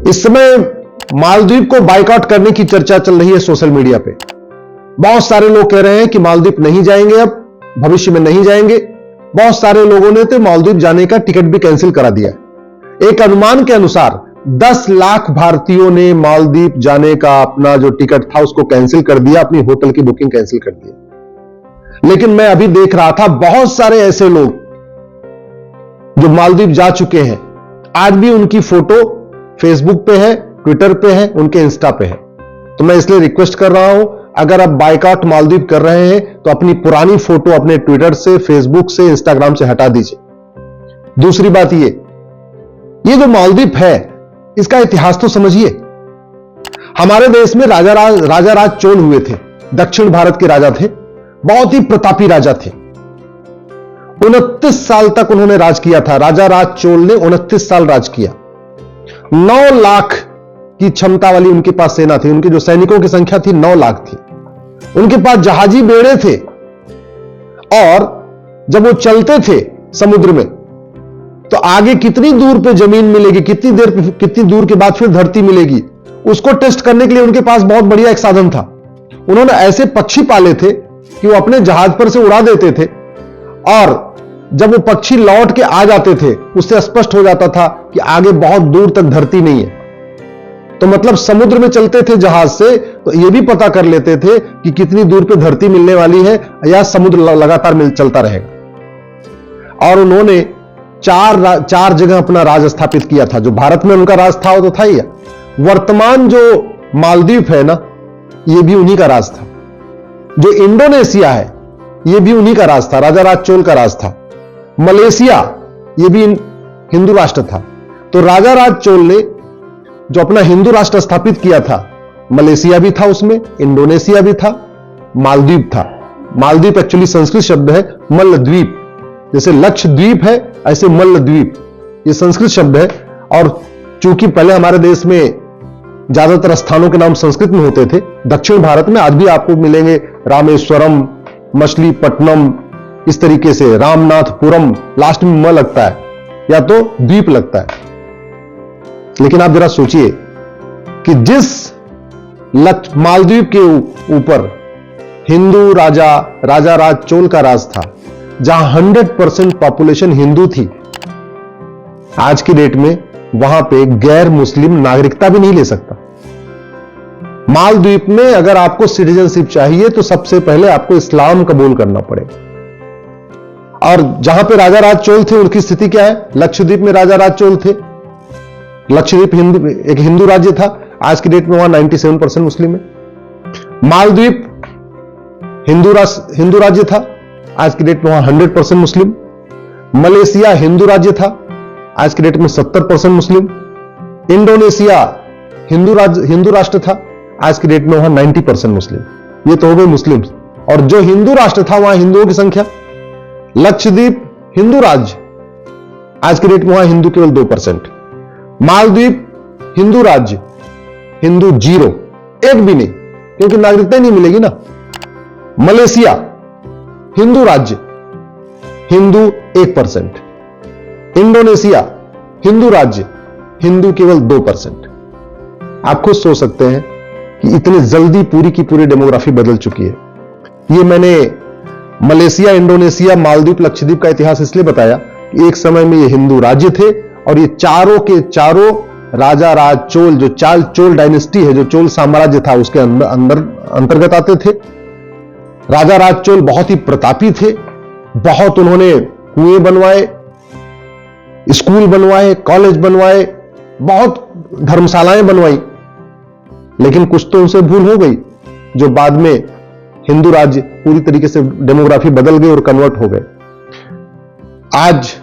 इस समय मालदीव को बायकॉट करने की चर्चा चल रही है सोशल मीडिया पे। बहुत सारे लोग कह रहे हैं कि मालदीव नहीं जाएंगे, अब भविष्य में नहीं जाएंगे। बहुत सारे लोगों ने तो मालदीव जाने का टिकट भी कैंसिल करा दिया। एक अनुमान के अनुसार 10 लाख भारतीयों ने मालदीव जाने का अपना जो टिकट था उसको कैंसिल कर दिया, अपनी होटल की बुकिंग कैंसिल कर दिया। लेकिन मैं अभी देख रहा था बहुत सारे ऐसे लोग जो मालदीव जा चुके हैं, आज भी उनकी फोटो फेसबुक पे है, ट्विटर पे है, उनके इंस्टा पे है। तो मैं इसलिए रिक्वेस्ट कर रहा हूं, अगर आप बायकॉट मालदीव कर रहे हैं तो अपनी पुरानी फोटो अपने ट्विटर से, फेसबुक से, इंस्टाग्राम से हटा दीजिए। दूसरी बात ये जो मालदीव है इसका इतिहास तो समझिए। हमारे देश में राजा राज चोल हुए थे, दक्षिण भारत के राजा थे, बहुत ही प्रतापी राजा थे। 29 साल तक उन्होंने राज किया था। राजा राज चोल ने 29 साल राज किया। 9 लाख की क्षमता वाली उनके पास सेना थी। उनके जो सैनिकों की संख्या थी 9 लाख थी। उनके पास जहाजी बेड़े थे और जब वो चलते थे समुद्र में तो आगे कितनी दूर पे जमीन मिलेगी, कितनी दूर के बाद फिर धरती मिलेगी, उसको टेस्ट करने के लिए उनके पास बहुत बढ़िया एक साधन था। उन्होंने ऐसे पक्षी पाले थे कि वो अपने जहाज पर से उड़ा देते थे और जब वो पक्षी लौट के आ जाते थे उससे स्पष्ट हो जाता था कि आगे बहुत दूर तक धरती नहीं है। तो मतलब समुद्र में चलते थे जहाज से तो ये भी पता कर लेते थे कि कितनी दूर पे धरती मिलने वाली है या समुद्र लगातार चलता रहेगा। और उन्होंने चार जगह अपना राज स्थापित किया था। जो भारत में उनका राज था वो तो था ही। वर्तमान जो मालदीव है ना, ये भी उन्हीं का राज था। जो इंडोनेशिया है ये भी उन्हीं का राज था, राजा राज चोल का राज था। मलेशिया ये भी हिंदू राष्ट्र था। तो राजा राज चोल ने जो अपना हिंदू राष्ट्र स्थापित किया था, मलेशिया भी था उसमें, इंडोनेशिया भी था, मालदीव था। मालदीव एक्चुअली संस्कृत शब्द है मल्लद्वीप। जैसे लक्षद्वीप है ऐसे मल्लद्वीप ये संस्कृत शब्द है। और चूंकि पहले हमारे देश में ज्यादातर स्थानों के नाम संस्कृत में होते थे, दक्षिण भारत में आज भी आपको मिलेंगे रामेश्वरम, मछलीपट्टनम, इस तरीके से रामनाथपुरम, लास्ट में म लगता है या तो द्वीप लगता है। लेकिन आप जरा सोचिए कि जिस मालदीव के ऊपर हिंदू राजा राज चोल का राज था, जहां 100% पॉपुलेशन हिंदू थी, आज की डेट में वहां पे गैर मुस्लिम नागरिकता भी नहीं ले सकता। मालदीव में अगर आपको सिटीजनशिप चाहिए तो सबसे पहले आपको इस्लाम कबूल करना पड़ेगा। और जहां पे राजा राज चोल थे उनकी स्थिति क्या है? लक्षद्वीप में राजा राज चोल थे। लक्षद्वीप एक हिंदू राज्य था, आज की डेट में वहां 97% मुस्लिम है। मालदीव हिंदू राज्य था, आज की डेट में वहां 100% मुस्लिम। मलेशिया हिंदू राज्य था, आज की डेट में 70% मुस्लिम। इंडोनेशिया हिंदू राष्ट्र था, आज की डेट में वहां 90% मुस्लिम। ये तो हो गए मुस्लिम। और जो हिंदू राष्ट्र था वहां हिंदुओं की संख्या, लक्षद्वीप हिंदू राज्य, आज की डेट में वहां हिंदू केवल 2%। मालदीव हिंदू राज्य, हिंदू 0, एक भी नहीं, क्योंकि नागरिकता ही नहीं मिलेगी ना। मलेशिया हिंदू राज्य, हिंदू 1%। इंडोनेशिया हिंदू राज्य, हिंदू केवल 2%। आप खुद सोच सकते हैं कि इतने जल्दी पूरी की पूरी डेमोग्राफी बदल चुकी है। ये मैंने मलेशिया, इंडोनेशिया, मालदीव, लक्षद्वीप का इतिहास इसलिए बताया कि एक समय में ये हिंदू राज्य थे और ये चारों के चारों राजा राज चोल, जो चोल डायनेस्टी है, जो चोल साम्राज्य था, उसके अंतर्गत आते थे। राजा राज चोल बहुत ही प्रतापी थे। बहुत उन्होंने कुएं बनवाए, स्कूल बनवाए, कॉलेज बनवाए, बहुत धर्मशालाएं बनवाई। लेकिन कुछ तो उनसे भूल हो गई, जो बाद में हिंदू राज्य पूरी तरीके से डेमोग्राफी बदल गई और कन्वर्ट हो गए। आज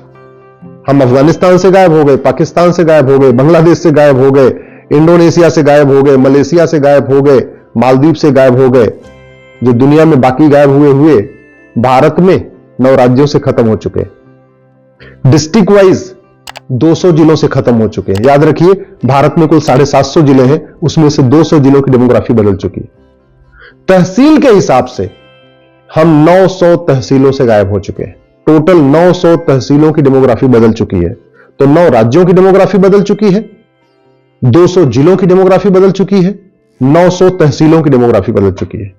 हम अफगानिस्तान से गायब हो गए, पाकिस्तान से गायब हो गए, बांग्लादेश से गायब हो गए, इंडोनेशिया से गायब हो गए, मलेशिया से गायब हो गए, मालदीव से गायब हो गए। जो दुनिया में बाकी गायब हुए भारत में 9 राज्यों से खत्म हो चुके हैं। डिस्ट्रिक्ट वाइज 200 जिलों से खत्म हो चुके हैं। याद रखिए, भारत में कुल 750 जिले हैं, उसमें से 200 जिलों की डेमोग्राफी बदल चुकी है। तहसील के हिसाब से हम 900 तहसीलों से गायब हो चुके हैं। टोटल 900 तहसीलों की डेमोग्राफी बदल चुकी है। तो 9 राज्यों की डेमोग्राफी बदल चुकी है। 200 जिलों की डेमोग्राफी बदल चुकी है, 900 तहसीलों की डेमोग्राफी बदल चुकी है।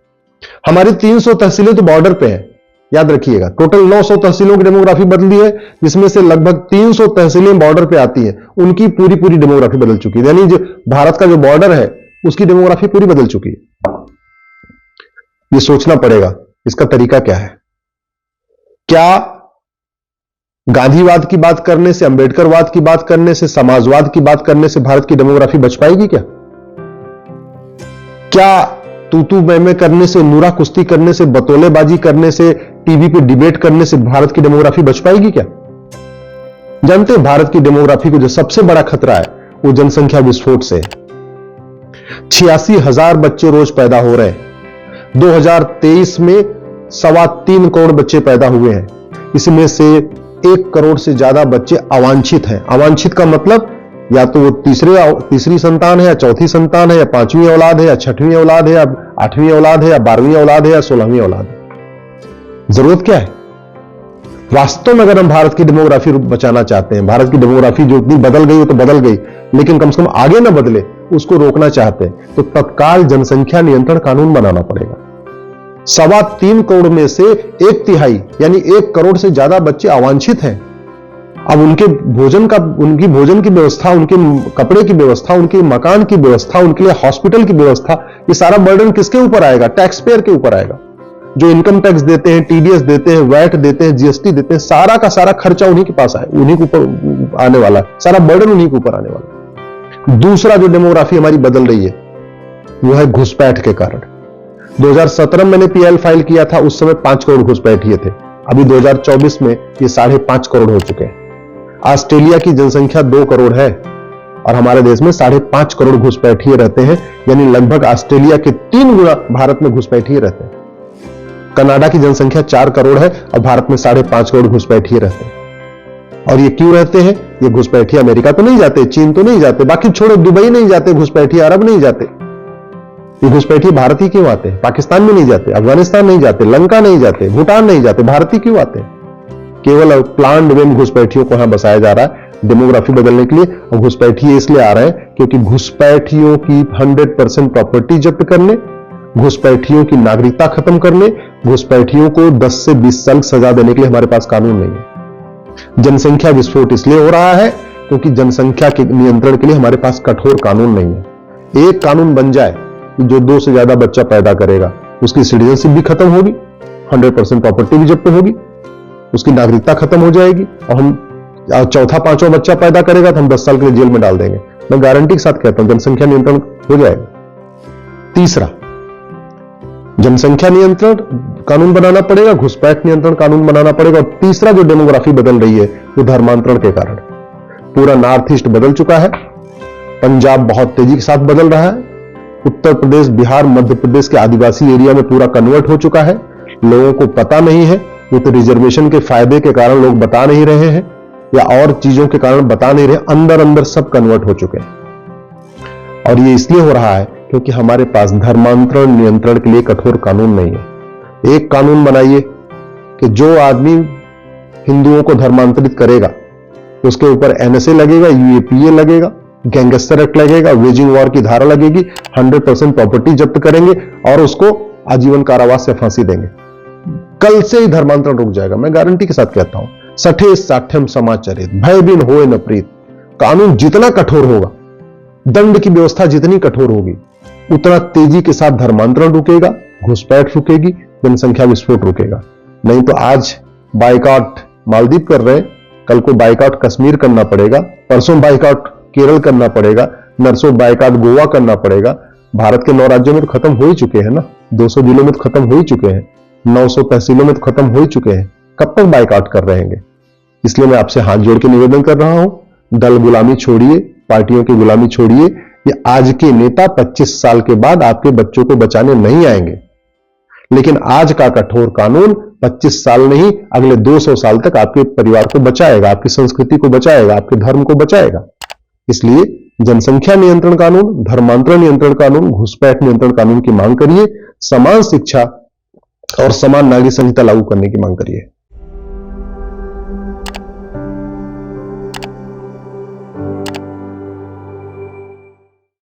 हमारी 300 तहसीलें तो बॉर्डर पे हैं, याद रखिएगा। टोटल 900 तहसीलों की डेमोग्राफी बदली है, जिसमें से लगभग 300 तहसीलें बॉर्डर पे आती हैं, उनकी पूरी पूरी डेमोग्राफी बदल चुकी है। यानी जो भारत का जो बॉर्डर है उसकी डेमोग्राफी पूरी बदल चुकी है। ये सोचना पड़ेगा इसका तरीका क्या है। क्या गांधीवाद की बात करने से, अंबेडकरवाद की बात करने से, समाजवाद की बात करने से भारत की डेमोग्राफी बच पाएगी क्या? क्या तू मैं करने से, नूरा कुश्ती करने से, बतौलेबाजी करने से, टीवी पे डिबेट करने से भारत की डेमोग्राफी बच पाएगी क्या? जानते हैं भारत की डेमोग्राफी को जो सबसे बड़ा खतरा है वो जनसंख्या विस्फोट से है। 86,000 बच्चे रोज पैदा हो रहे हैं। 2023 में 3.25 करोड़ बच्चे पैदा हुए हैं। इसमें से 1 करोड़ से ज्यादा बच्चे अवांछित हैं। अवांछित का मतलब या तो वो तीसरी संतान है, या चौथी संतान है, या 5वीं औलाद है, या 6वीं औलाद है, या 8वीं औलाद है, या 12वीं औलाद है, या 16वीं औलाद है। जरूरत क्या है? वास्तव में अगर हम भारत की डेमोग्राफी बचाना चाहते हैं, भारत की डेमोग्राफी जो इतनी बदल गई वो तो बदल गई, लेकिन कम से कम आगे ना बदले, उसको रोकना चाहते हैं तो तत्काल जनसंख्या नियंत्रण कानून बनाना पड़ेगा। 3.25 करोड़ में से 1/3 यानी 1 करोड़ से ज्यादा बच्चे अवांछित हैं। अब उनकी भोजन की व्यवस्था, उनके कपड़े की व्यवस्था, उनके मकान की व्यवस्था, उनके लिए हॉस्पिटल की व्यवस्था, ये सारा बर्डन किसके ऊपर आएगा? टैक्स पेयर के ऊपर आएगा। जो इनकम टैक्स देते हैं, टीडीएस देते हैं, वैट देते हैं, जीएसटी देते हैं, सारा का सारा खर्चा उन्हीं के पास आए, उन्हीं के ऊपर आने वाला है, सारा बर्डन उन्हीं के ऊपर आने वाला है। दूसरा जो डेमोग्राफी हमारी बदल रही है वो है घुसपैठ के कारण। 2017 में मैंने पीएल फाइल किया था, उस समय 5 करोड़ घुसपैठिए थे। अभी 2024 में ये 5.5 करोड़ हो चुके हैं। ऑस्ट्रेलिया की जनसंख्या 2 करोड़ है और हमारे देश में 5.5 करोड़ घुसपैठिए रहते हैं, यानी लगभग ऑस्ट्रेलिया के 3 गुना भारत में घुसपैठिए रहते हैं। कनाडा की जनसंख्या 4 करोड़ है और भारत में 5.5 करोड़ घुसपैठिए रहते हैं। और ये क्यों रहते हैं? ये घुसपैठिए अमेरिका तो नहीं जाते, चीन तो नहीं जाते, बाकी छोड़ो, दुबई नहीं जाते घुसपैठिए, अरब नहीं जाते। ये घुसपैठिए भारत ही क्यों आते हैं? पाकिस्तान में नहीं जाते, अफगानिस्तान नहीं जाते, लंका नहीं जाते, भूटान नहीं जाते, भारत ही क्यों आते हैं? केवल प्लान्ड वे घुसपैठियों को यहां बसाया जा रहा है डेमोग्राफी बदलने के लिए। और घुसपैठिए इसलिए आ रहे हैं क्योंकि घुसपैठियों की 100% प्रॉपर्टी जब्त करने, घुसपैठियों की नागरिकता खत्म करने, घुसपैठियों को 10 से 20 साल सजा देने के लिए हमारे पास कानून नहीं है। जनसंख्या विस्फोट इसलिए हो रहा है क्योंकि जनसंख्या के नियंत्रण के लिए हमारे पास कठोर कानून नहीं है। एक कानून बन जाए कि जो 2 से ज्यादा बच्चा पैदा करेगा उसकी सिटीजनशिप भी खत्म होगी, 100% प्रॉपर्टी भी जब्त होगी, उसकी नागरिकता खत्म हो जाएगी, और हम चौथा 5वां बच्चा पैदा करेगा तो हम 10 साल के लिए जेल में डाल देंगे। मैं गारंटी के साथ कहता हूं जनसंख्या नियंत्रण हो जाएगा। तीसरा, जनसंख्या नियंत्रण कानून बनाना पड़ेगा, घुसपैठ नियंत्रण कानून बनाना पड़ेगा। और तीसरा जो डेमोग्राफी बदल रही है वो धर्मांतरण के कारण। पूरा नॉर्थ ईस्ट बदल चुका है, पंजाब बहुत तेजी के साथ बदल रहा है, उत्तर प्रदेश, बिहार, मध्य प्रदेश के आदिवासी एरिया में पूरा कन्वर्ट हो चुका है। लोगों को पता नहीं है, ये तो रिजर्वेशन के फायदे के कारण लोग बता नहीं रहे हैं या और चीजों के कारण बता नहीं रहे, अंदर अंदर सब कन्वर्ट हो चुके हैं। और ये इसलिए हो रहा है क्योंकि हमारे पास धर्मांतरण नियंत्रण के लिए कठोर कानून नहीं है। एक कानून बनाइए कि जो आदमी हिंदुओं को धर्मांतरित करेगा उसके ऊपर एनएसए लगेगा, यूएपीए लगेगा, गैंगस्टर एक्ट लगेगा, वेजिंग वॉर की धारा लगेगी, 100% प्रॉपर्टी जब्त करेंगे और उसको आजीवन कारावास या फांसी देंगे। कल से ही धर्मांतरण रुक जाएगा, मैं गारंटी के साथ कहता हूं। सठे साठ्यम समाचरित भय बिन होए न प्रीत। कानून जितना कठोर होगा, दंड की व्यवस्था जितनी कठोर होगी, उतना तेजी के साथ धर्मांतरण रुकेगा, घुसपैठ रुकेगी, जनसंख्या विस्फोट रुकेगा। नहीं तो आज बाइकआउट मालदीव कर रहे हैं, कल को बाइकआउट कश्मीर करना पड़ेगा, परसों बाइकआउट केरल करना पड़ेगा, नरसों बाइकआउट गोवा करना पड़ेगा। भारत के 9 राज्यों में तो खत्म हो ही चुके हैं ना, 200 जिलों में तो खत्म हो ही चुके हैं, 900 तहसीलों में तो खत्म हो ही चुके हैं। कब तक बाइकआउट कर रहेंगे? इसलिए मैं आपसे हाथ जोड़ के निवेदन कर रहा हूं, दल गुलामी छोड़िए, पार्टियों की गुलामी छोड़िए। ये आज के नेता 25 साल के बाद आपके बच्चों को बचाने नहीं आएंगे, लेकिन आज का कठोर कानून 25 साल नहीं, अगले 200 साल तक आपके परिवार को बचाएगा, आपकी संस्कृति को बचाएगा, आपके धर्म को बचाएगा। इसलिए जनसंख्या नियंत्रण कानून, धर्मांतरण नियंत्रण कानून, घुसपैठ नियंत्रण कानून की मांग करिए, समान शिक्षा और समान नागरिक संहिता लागू करने की मांग करिए।